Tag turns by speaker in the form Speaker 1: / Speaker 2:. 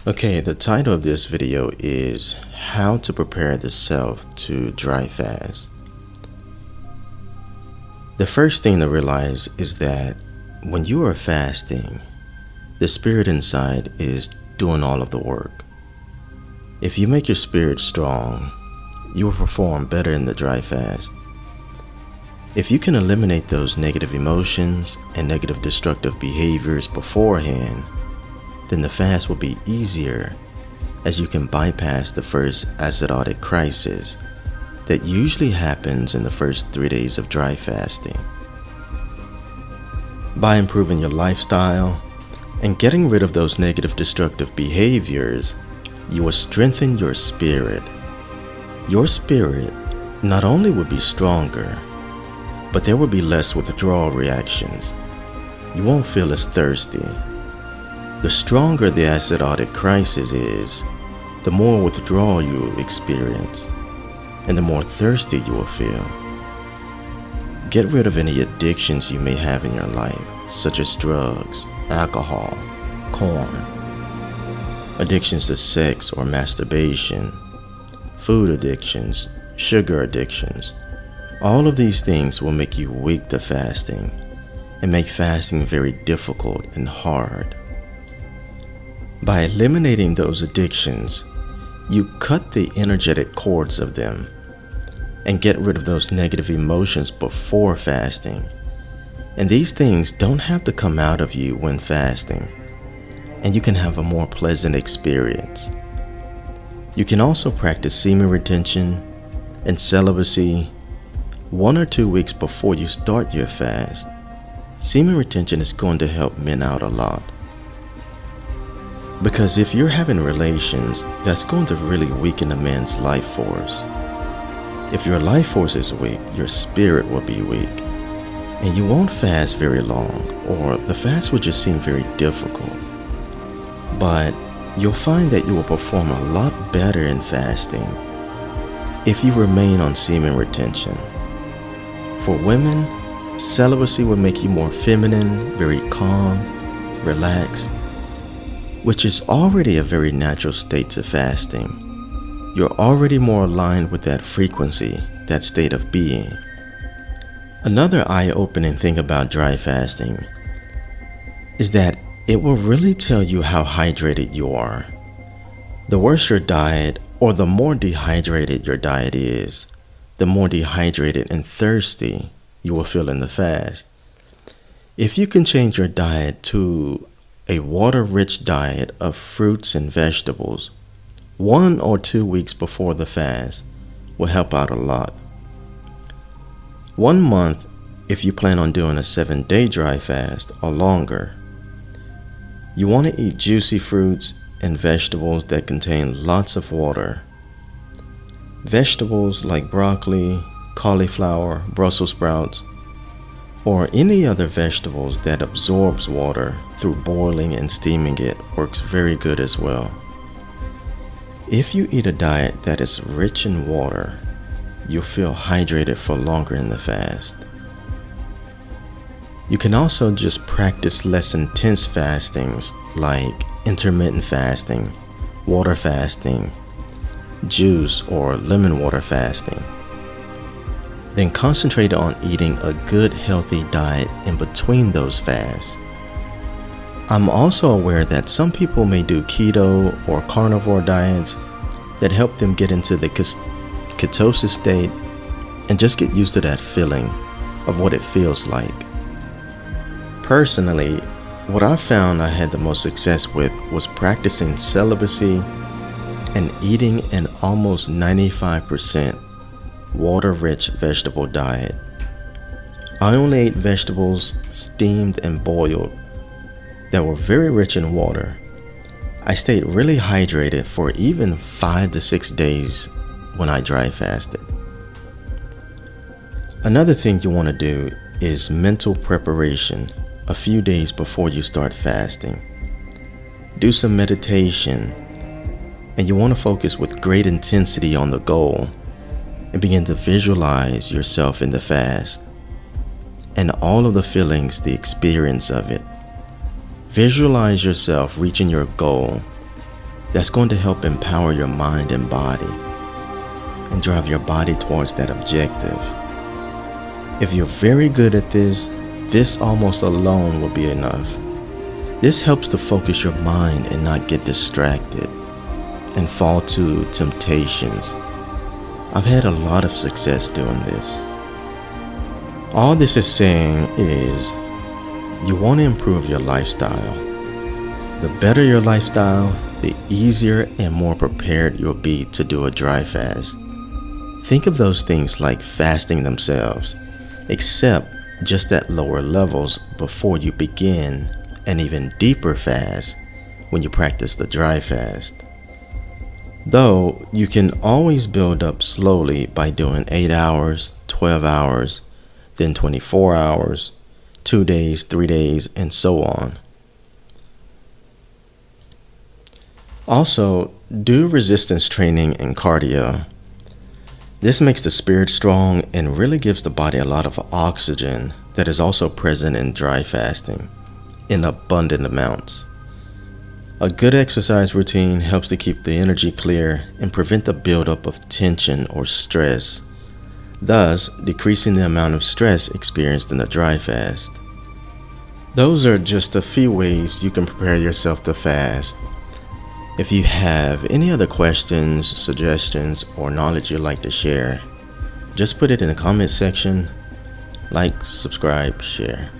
Speaker 1: Okay, the title of this video is How to Prepare the Self to Dry Fast. The first thing to realize is that when you are fasting, the spirit inside is doing all of the work. If you make your spirit strong, you will perform better in the dry fast. If you can eliminate those negative emotions and negative destructive behaviors beforehand, then the fast will be easier, as you can bypass the first acidotic crisis that usually happens in the first 3 days of dry fasting. By improving your lifestyle and getting rid of those negative destructive behaviors, you will strengthen your spirit. Your spirit not only will be stronger, but there will be less withdrawal reactions. You won't feel as thirsty. The stronger the acidotic crisis is, the more withdrawal you will experience, and the more thirsty you will feel. Get rid of any addictions you may have in your life, such as drugs, alcohol, porn, addictions to sex or masturbation, food addictions, sugar addictions. All of these things will make you weak to fasting and make fasting very difficult and hard. By eliminating those addictions, you cut the energetic cords of them and get rid of those negative emotions before fasting. And these things don't have to come out of you when fasting, and you can have a more pleasant experience. You can also practice semen retention and celibacy 1 or 2 weeks before you start your fast. Semen retention is going to help men out a lot. Because if you're having relations, that's going to really weaken a man's life force. If your life force is weak, your spirit will be weak. And you won't fast very long, or the fast will just seem very difficult. But you'll find that you will perform a lot better in fasting if you remain on semen retention. For women, celibacy will make you more feminine, very calm, relaxed, which is already a very natural state to fasting. You're already more aligned with that frequency, that state of being. Another eye-opening thing about dry fasting is that it will really tell you how hydrated you are. The worse your diet, or the more dehydrated your diet is, the more dehydrated and thirsty you will feel in the fast. If you can change your diet to a water-rich diet of fruits and vegetables 1 or 2 weeks before the fast will help out a lot. 1 month if you plan on doing a 7-day dry fast or longer. You want to eat juicy fruits and vegetables that contain lots of water. Vegetables like broccoli, cauliflower, Brussels sprouts, or any other vegetables that absorbs water through boiling and steaming it works very good as well. If you eat a diet that is rich in water, you'll feel hydrated for longer in the fast. You can also just practice less intense fastings like intermittent fasting, water fasting, juice or lemon water fasting. Then concentrate on eating a good healthy diet in between those fasts. I'm also aware that some people may do keto or carnivore diets that help them get into the ketosis state and just get used to that feeling of what it feels like. Personally, what I found I had the most success with was practicing celibacy and eating an almost 95% water-rich vegetable diet. I only ate vegetables steamed and boiled that were very rich in water. I stayed really hydrated for even 5 to 6 days when I dry fasted. Another thing you want to do is mental preparation a few days before you start fasting. Do some meditation, and you want to focus with great intensity on the goal and begin to visualize yourself in the fast and all of the feelings, the experience of it. Visualize yourself reaching your goal that's going to help empower your mind and body and drive your body towards that objective. If you're very good at this almost alone will be enough. This helps to focus your mind and not get distracted and fall to temptations. I've had a lot of success doing this. All this is saying is you want to improve your lifestyle. The better your lifestyle, the easier and more prepared you'll be to do a dry fast. Think of those things like fasting themselves, except just at lower levels before you begin an even deeper fast when you practice the dry fast. Though you can always build up slowly by doing 8 hours, 12 hours, then 24 hours, 2 days, 3 days, and so on. Also, do resistance training and cardio. This makes the spirit strong and really gives the body a lot of oxygen that is also present in dry fasting in abundant amounts. A good exercise routine helps to keep the energy clear and prevent the buildup of tension or stress, thus decreasing the amount of stress experienced in the dry fast. Those are just a few ways you can prepare yourself to fast. If you have any other questions, suggestions, or knowledge you'd like to share, just put it in the comment section. Like, subscribe, share.